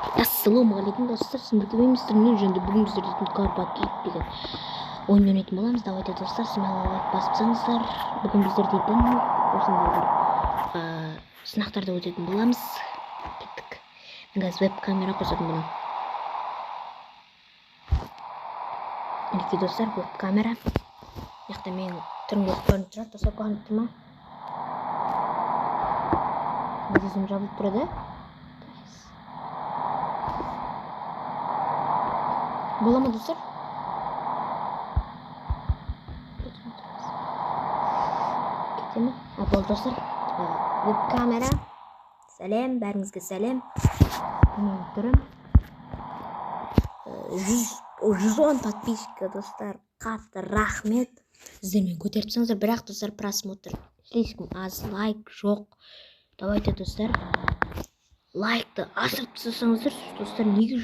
Ассалаумағалейкум достар, сіздерге мистер жөнінде бүгін біздер дейтін Карпат деген ойын ойнайтын боламыз. Давайте достар, смело лайк басып тастаңыздар. Бүгін біздер дейтін осындай бір сынақтарды өтетін боламыз. Кеттік. Мен қазір веб-камера қосатын боламын. Мінекей достар, веб-камера. Яқта менің түрім көрініп тұрады, достар, көрініп тұр ма? Жүзім жабылып тұрады. Бола ма достар? Кетемін? Болды достар. Веб-камера. Сәлем, бәріңізге сәлем. Менің түрім 110 подписчика достар. Қатты рахмет. Сіздермен көтеріп тұрсаңыздар, бірақ достар просмотр слишком аз, лайк жоқ. Давайте достар, лайкты асырып тастасаңыздар, достар, неге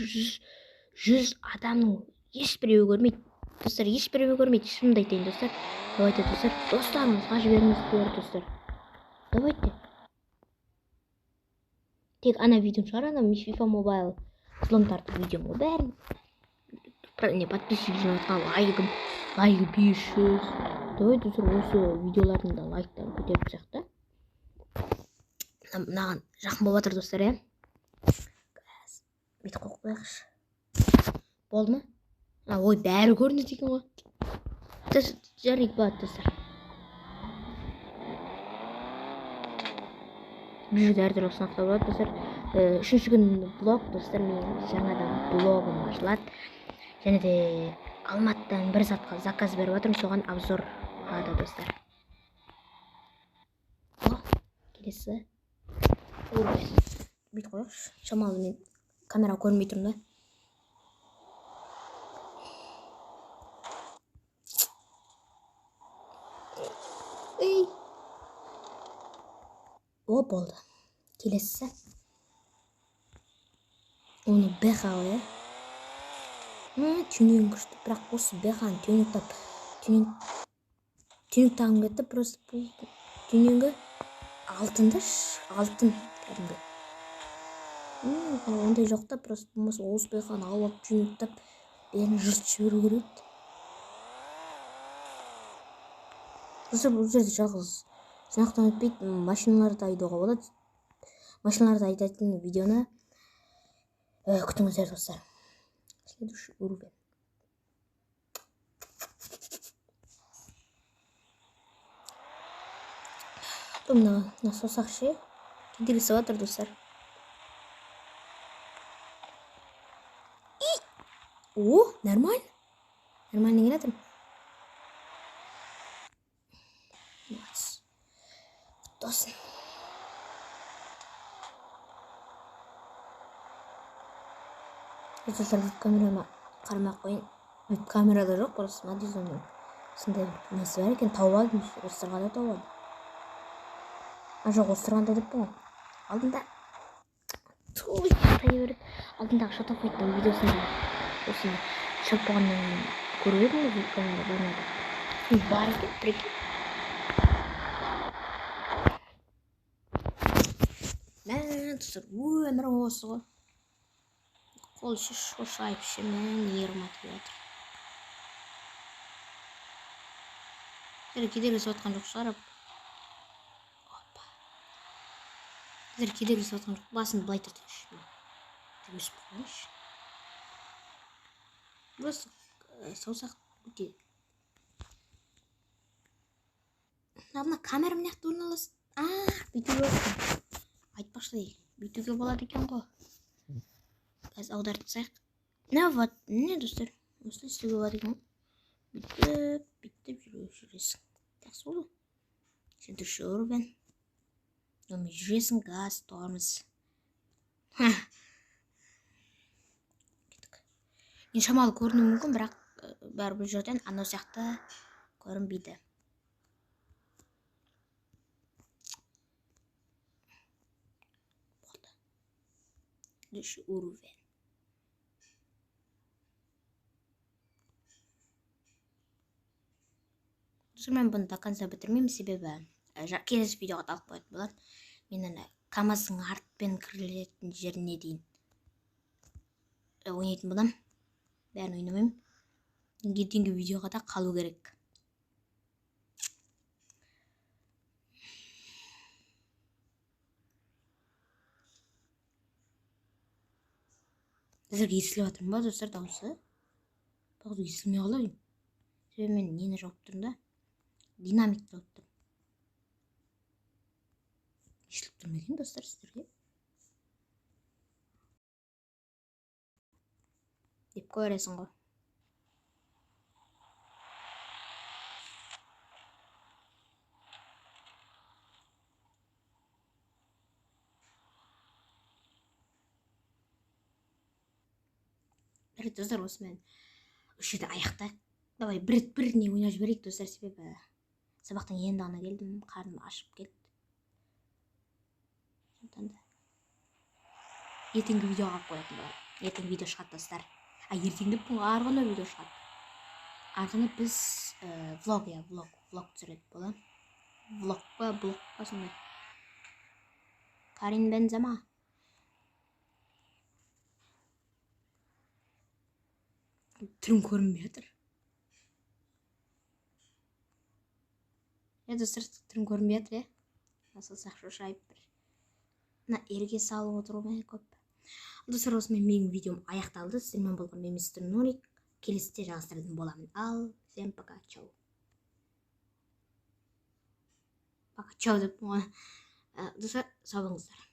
100 адамның ешбіреуі көрмейді. Достар, ешбіреуі көрмейді. Шынымды айтайын достар. Давайте достар, достарыңызға жіберіңіздер достар. Давайте. Тек ана видеом шығар, ана FIFA Mobile взлом тартып видеом ғой бәрін. Не подписчик жинатқан лайгы 500. Давай достар, осы видеолардың да лайктарын көтеріп тұрсақ та. Мынаған жақын болып жатыр достар, е. Бүйтіп қойып қояйықшы. Болды ма? Ой, бәрі көрінеді екен ғой. Жарайды болады достар. Бұл жерде әртүрлі сынақтар болады достар. 3-ші күн блог достар, мен жаңадан блогым ашылады. Және де Алматыдан бір затқа заказ беріп жатырмын, соған обзор болады достар. Келесі. Бүйтіп қояйықшы. Шамалы мен камера көрмей тұрмын да. О, болды. Келесі. Оны бәқа ғой, тюнинг күшті. Бірақ осы бәқаны тюнинг тағым кетті. Просто бұл тюнингі алтын кәдімгі. Ондай жоқта, просто болмаса осы бәқаны алып тюнингтап бәрін жұрт жіберу керек. Бұл жерде жалғыз сынақтан өтпейді, машиналарды айдауға болады. Машиналарды айдайтын видеоны күтіңіздер достар. Следующий уровень. Мына саусақ ше кедергісі жатыр достар. О, нормально. Нормально келатыр. Құттосын. Достар, веб-камерама қарамақ қойын. Веб-камерада жоқ, просто мадизонның сындай несі бар екен, тауып алдым. Остырғанда тауып алдым. Жоқ, остырғанда деп бұл. Алдында алдындағы шатафайттың видеосында осыны шығып болғаннан көріп едім ғой, веб-камера бармады. Бар екен, прикинь. Достар, өмір осы ғой. Қол шошайып шемен ерім атып жатыр. Кедергісі отқан жоқ шығар. Кедергісі отқан жоқ. Басын былай тұртыңыз. Өсіп қойыңыз. Просто саусақ өте. Мына камера мынақты орналасты. Бүйтуге болады. Айтпақшы, бүйтуге болады екен ғой. Қазір аударып тастайық. Вот, не достар, осылай істеуге болады екен. Бүйтіп жүресің. Жақсы болды. Следующий уровень. Онымен жүресің, газ, тормоз. Кеттік. Мен шамалы көрінуі мүмкін, бірақ бәрі бұл жерден анау сияқты көрінбейді. Болды. Следующий уровень. Мен бұны до конца бітірмеймін, себебі келесі видеоға талып қоятын болады. Мен ана КамАЗдың артпен кірілетін жеріне дейін ойнайтын боламын. Бәрін ойнамаймын. Ертеңгі видеоға да қалу керек. Әзірге естіліп жатырмын ба достар дауысы? Бағыз естілмей қалайын. Себебі мен нені жауып тұрмын да? Динамикті жауып тұрмын. Естіліп тұр ма екен достар сіздерге? Деп көресің ғой. Бір достар осымен үш жерде аяқтайық. Давай бір не ойнап жіберейік достар, себебі сабақтан енді ғана келдім, қарным ашып келді. Сондықтан да ертеңгі видеоға қоятын болар. Ертең видео шығады достар. Ертеңде арғы күні видео шығады. Арғы күні біз влог түсіреді бола. Влог па сондай. Карин Бензема. Түрім көрінбей жатыр. Достар, түрім көрінбей жатыр, Насыл сақшы шайып бір. Мына ерге салып отыру көп. Достар, осымен менің видеом аяқталды. Сіздермен болған мен мистер Нурик. Келесіде жалғастыратын боламын. Ал, всем пока, чау. Пока, чау деп. Достар, сау болыңыздар.